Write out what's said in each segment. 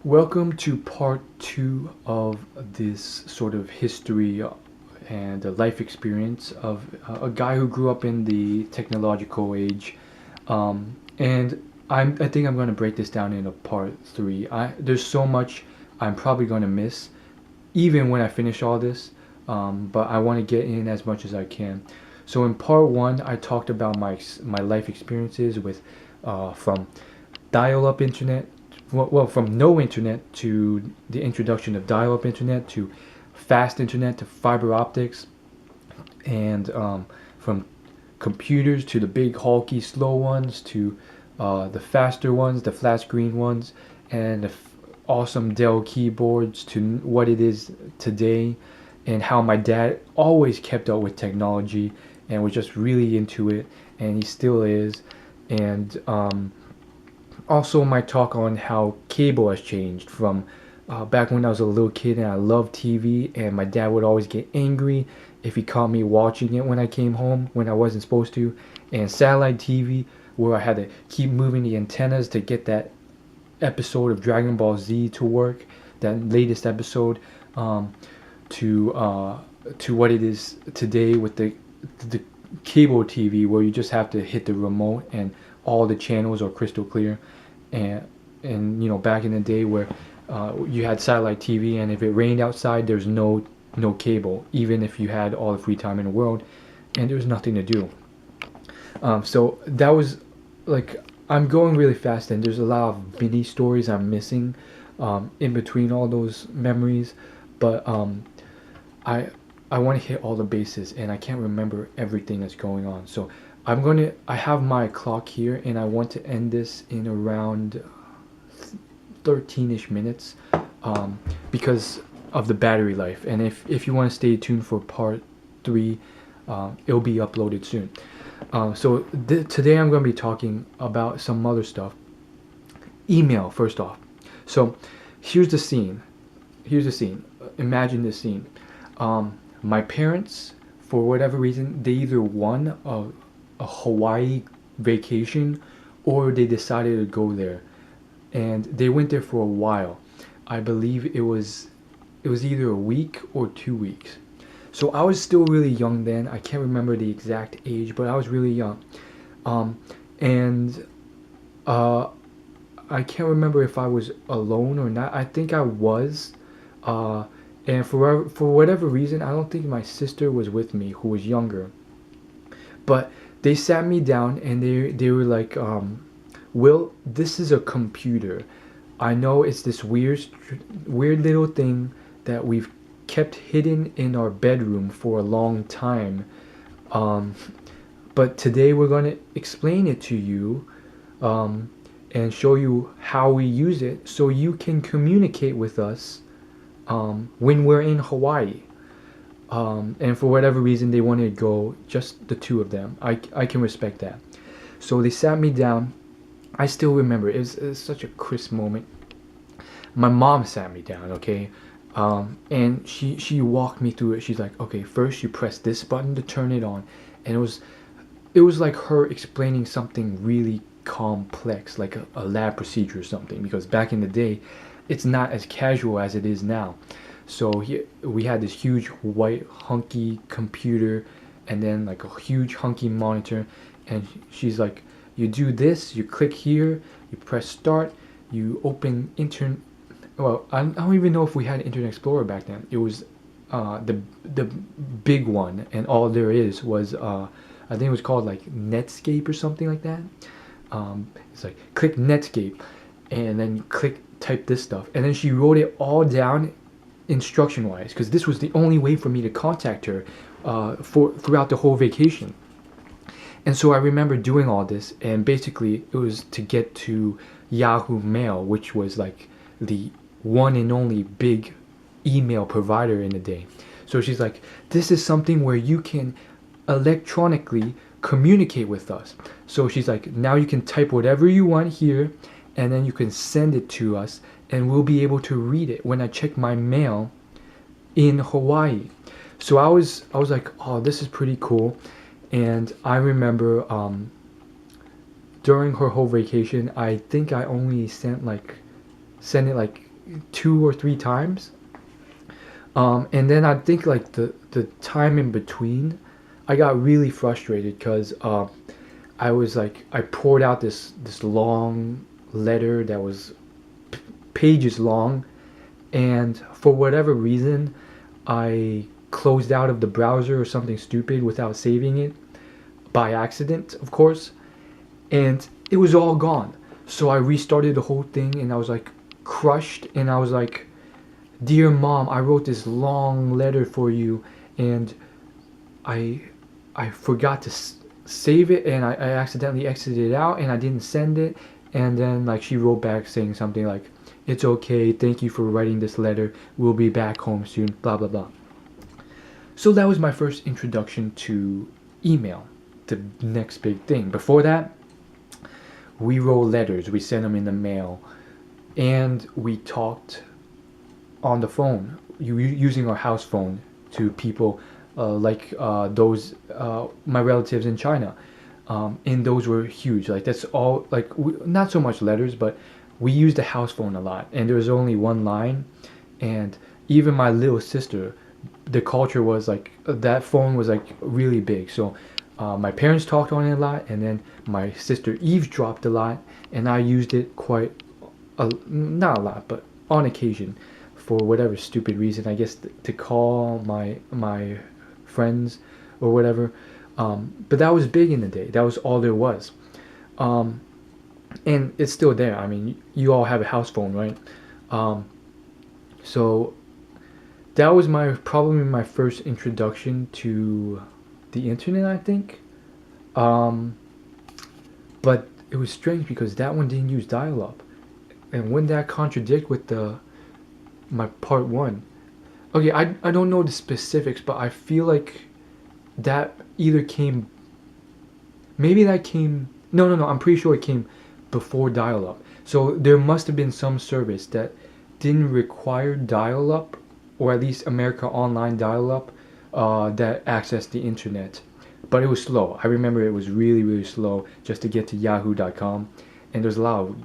Welcome to part two of this sort of history and life experience of a guy who grew up in the technological age. And I think I'm going to break this down into part three. There's so much I'm probably going to miss, even when I finish all this, but I want to get in as much as I can. So in part one, I talked about my life experiences with from dial-up internet, well, from no internet to the introduction of dial-up internet to fast internet to fiber optics, and from computers to the big hulky slow ones to the faster ones, the flat screen ones, and the awesome Dell keyboards to what it is today, and how my dad always kept up with technology and was just really into it, and he still is. And also my talk on how cable has changed from back when I was a little kid and I loved TV, and my dad would always get angry if he caught me watching it when I came home when I wasn't supposed to, and satellite TV where I had to keep moving the antennas to get that episode of Dragon Ball Z to work, that latest episode, to what it is today with the cable TV where you just have to hit the remote and all the channels are crystal clear, and back in the day where you had satellite TV, and if it rained outside there's no cable even if you had all the free time in the world, and there was nothing to do. So that was like, I'm going really fast and there's a lot of mini stories I'm missing in between all those memories, but I I want to hit all the bases and I can't remember everything that's going on. So I have my clock here and I want to end this in around 13ish minutes, because of the battery life. And if you want to stay tuned for part three, it'll be uploaded soon. Today I'm going to be talking about some other stuff. Email, first off. So here's the scene. Imagine this scene. My parents, for whatever reason, they either won a Hawaii vacation or they decided to go there, and they went there for a while. I believe it was either a week or 2 weeks. So I was still really young then. I can't remember the exact age, but I was really young. And I can't remember if I was alone or not. I think I was. And for whatever reason, I don't think my sister was with me, who was younger. But they sat me down and they were like, "Will, this is a computer. I know it's this weird little thing that we've kept hidden in our bedroom for a long time. Um, but today we're going to explain it to you, and show you how we use it so you can communicate with us when we're in Hawaii." And for whatever reason, they wanted to go just the two of them. I can respect that. So they sat me down. I still remember it was such a crisp moment. My mom sat me down, okay, and she walked me through it. She's like, "Okay, first you press this button to turn it on," and it was like her explaining something really complex, like a lab procedure or something, because back in the day it's not as casual as it is now. So we had this huge white hunky computer and then like a huge hunky monitor, and she's like, "You do this, you click here, you press start, you open internet." Well, I don't even know if we had Internet Explorer back then. It was the big one, and all there is was I think it was called like Netscape or something like that. It's like click Netscape, and then click type this stuff, and then she wrote it all down instruction wise, because this was the only way for me to contact her for throughout the whole vacation. And so I remember doing all this, and basically it was to get to Yahoo Mail, which was like the one and only big email provider in the day. So she's like, "This is something where you can electronically communicate with us." So she's like, "Now you can type whatever you want here, and then you can send it to us, and we'll be able to read it when I check my mail in Hawaii." So I was like, "Oh, this is pretty cool." And I remember during her whole vacation, I think I only sent it like 2 or 3 times. And then I think like the time in between, I got really frustrated because I was like I poured out this long letter that was pages long, and for whatever reason, I closed out of the browser or something stupid without saving it by accident, of course, and it was all gone. So I restarted the whole thing, and I was like crushed, and I was like, "Dear mom, I wrote this long letter for you, and I I forgot to save it, and I accidentally exited it out, and I didn't send it." And then like she wrote back saying something like, "It's okay. Thank you for writing this letter. We'll be back home soon." Blah blah blah. So that was my first introduction to email, the next big thing. Before that, we wrote letters. We sent them in the mail, and we talked on the phone using our house phone to people those my relatives in China, and those were huge. Like that's all. Like not so much letters, but we used the house phone a lot, and there was only one line, and even my little sister, the culture was like that phone was like really big. So my parents talked on it a lot, and then my sister eavesdropped a lot, and I used it not a lot, but on occasion, for whatever stupid reason. I guess to call my friends or whatever. But that was big in the day. That was all there was. Um, and it's still there. I mean, you all have a house phone, right? Um, so that was probably my first introduction to the internet, I think. Um, but it was strange because that one didn't use dial-up, and wouldn't that contradict with the my part one? Okay, I don't know the specifics, but I feel like that either came, maybe that came, no, I'm pretty sure it came before dial-up. So there must have been some service that didn't require dial-up, or at least America Online dial-up, that accessed the internet. But it was slow. I remember it was really, really slow just to get to yahoo.com. And there's a lot of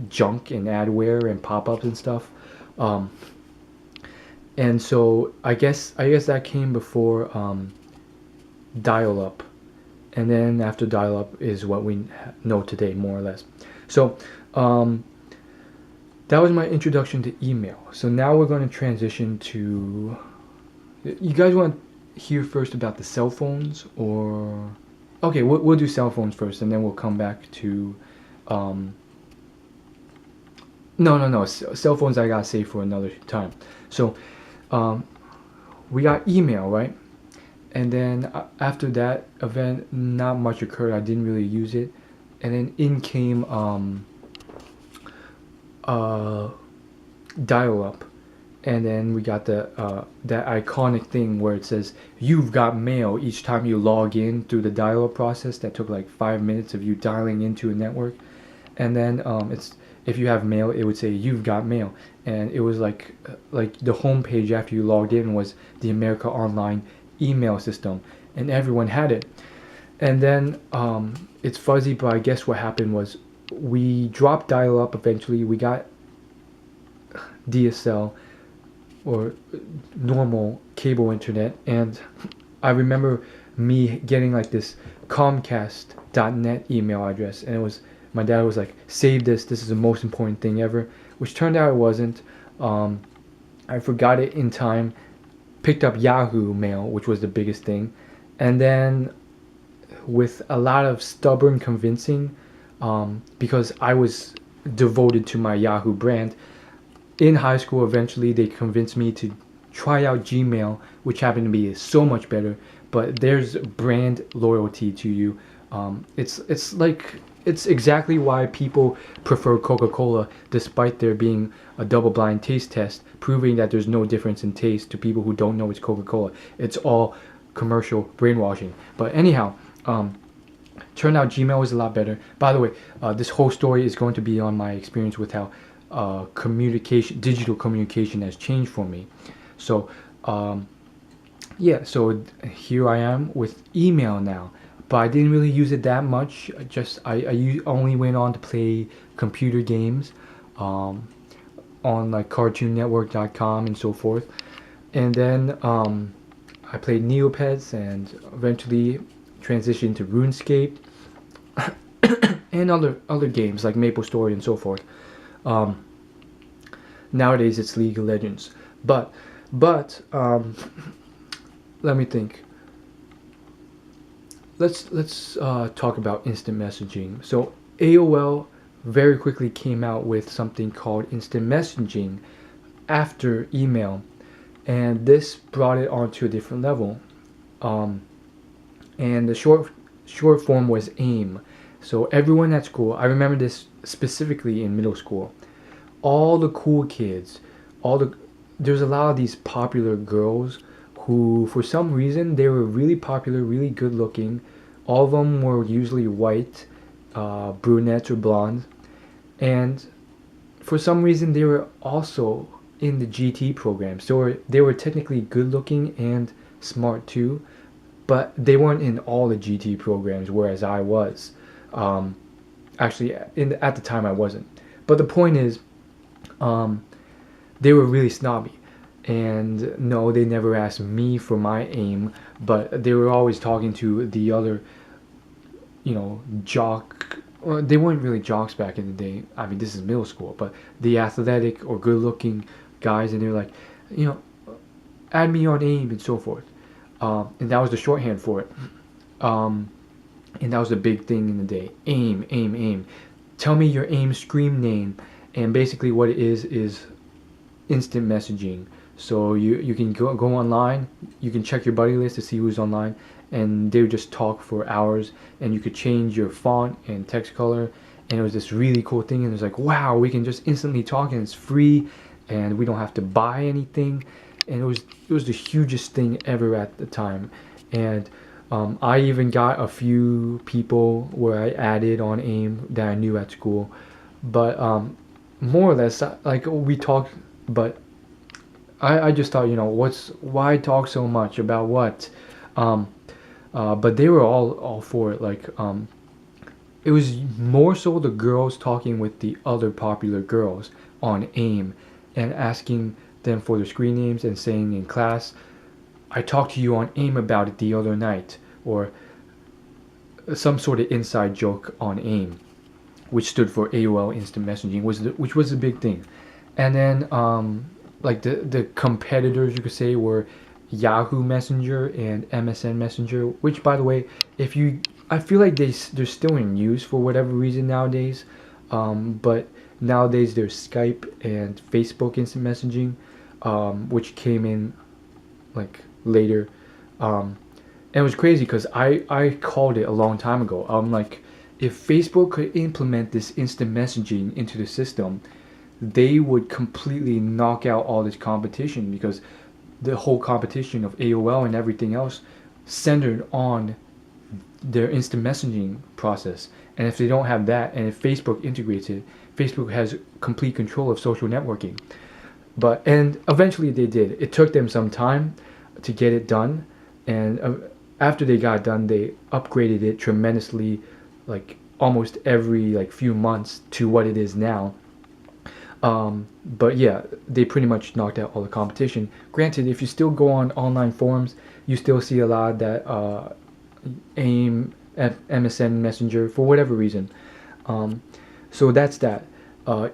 junk and adware and pop-ups and stuff. Um, and so I guess that came before dial-up, and then after dial-up is what we know today, more or less. So that was my introduction to email. So now we're going to transition to. You guys want to hear first about the cell phones, or okay, we'll do cell phones first, and then we'll come back to. No. Cell phones I gotta save for another time. So, um, we got email, right? And then after that event, not much occurred. I didn't really use it, and then in came uh, dial-up, and then we got the that iconic thing where it says "You've got mail" each time you log in through the dial-up process. That took like 5 minutes of you dialing into a network, and then it's if you have mail, it would say "You've got mail," and it was like the homepage after you logged in was the America Online email system, and everyone had it. And then it's fuzzy, but I guess what happened was we dropped dial-up eventually. We got DSL, or normal cable internet, and I remember me getting like this Comcast.net email address, and it was my dad was like, "Save this. This is the most important thing ever," which turned out it wasn't. I forgot it in time. Picked up Yahoo Mail, which was the biggest thing, and then with a lot of stubborn convincing, because I was devoted to my Yahoo brand. In high school, eventually they convinced me to try out Gmail, which happened to be so much better. But there's brand loyalty to you. It's exactly why people prefer Coca-Cola, despite there being a double-blind taste test proving that there's no difference in taste to people who don't know it's Coca-Cola. It's all commercial brainwashing. But anyhow, turned out Gmail was a lot better. By the way, this whole story is going to be on my experience with how digital communication has changed for me. So yeah, so here I am with email now, but I didn't really use it that much. Only went on to play computer games on on like cartoonnetwork.com and so forth. And then I played Neopets and eventually transitioned to RuneScape and other games like Maple Story and so forth. Um, Nowadays it's League of Legends, but let me think. Let's talk about instant messaging. So AOL very quickly came out with something called instant messaging after email, and this brought it onto a different level. Um, and the short form was AIM. So everyone at school, I remember this specifically in middle school. All the cool kids, all the there's a lot of these popular girls who, for some reason, they were really popular, really good looking. All of them were usually white, brunettes or blondes, and for some reason they were also in the GT program. So they were technically good looking and smart too, but they weren't in all the GT programs, whereas I was. Um, Actually, at the time I wasn't. But the point is, um, they were really snobby. And no, they never asked me for my aim, but they were always talking to the other, jock. Well, they weren't really jocks back in the day. I mean, this is middle school, but the athletic or good looking guys, and they were like, you know, add me on aim and so forth. And that was the shorthand for it. Um, and that was the big thing in the day. Aim, aim, aim. Tell me your aim scream name. And basically what it is instant messaging. So you can go online, you can check your buddy list to see who's online, and they would just talk for hours, and you could change your font and text color, and it was this really cool thing, and it was like, wow, we can just instantly talk, and it's free, and we don't have to buy anything, and it was the hugest thing ever at the time. And I even got a few people where I added on AIM that I knew at school, but more or less, like we talked, but I just thought, why talk so much about what? Um, but they were all for it. Like, it was more so the girls talking with the other popular girls on AIM and asking them for their screen names and saying in class, I talked to you on AIM about it the other night, or some sort of inside joke on AIM, which stood for AOL Instant Messaging, which was a big thing. And then like the competitors, you could say, were Yahoo Messenger and MSN Messenger, which, by the way, I feel like they're still in use for whatever reason nowadays. But nowadays there's Skype and Facebook Instant Messaging, which came in like later. And it was crazy because I called it a long time ago. I'm like, if Facebook could implement this instant messaging into the system, they would completely knock out all this competition, because the whole competition of AOL and everything else centered on their instant messaging process. And if they don't have that, and if Facebook integrates it, Facebook has complete control of social networking. And eventually they did. It took them some time to get it done, and after they got it done, they upgraded it tremendously, like almost every like few months to what it is now. But yeah, they pretty much knocked out all the competition. Granted, if you still go on online forums, you still see a lot of that AIM, MSN Messenger, for whatever reason. So that's that.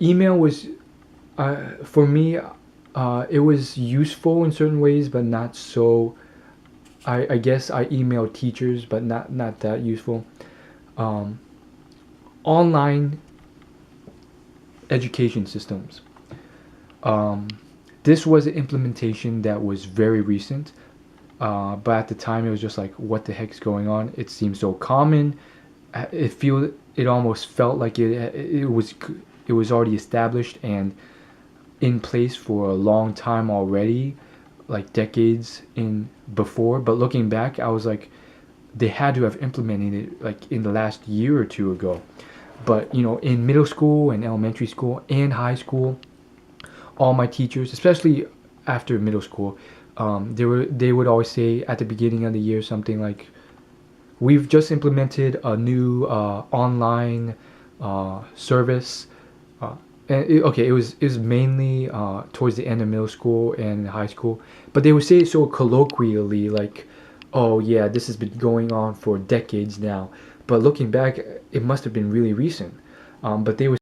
Email was, for me, it was useful in certain ways, but not so. I guess I emailed teachers, but not that useful. Online education systems. This was an implementation that was very recent, but at the time it was just like, what the heck is going on? It seemed so common. It almost felt like it was already established and in place for a long time already, like decades in before. But looking back, I was like, they had to have implemented it like in the last year or two ago. But in middle school and elementary school and high school, all my teachers, especially after middle school, they would always say at the beginning of the year something like, we've just implemented a new online service. And it was mainly towards the end of middle school and high school, but they would say it so colloquially, like, "Oh yeah, this has been going on for decades now." But looking back, it must have been really recent. But they would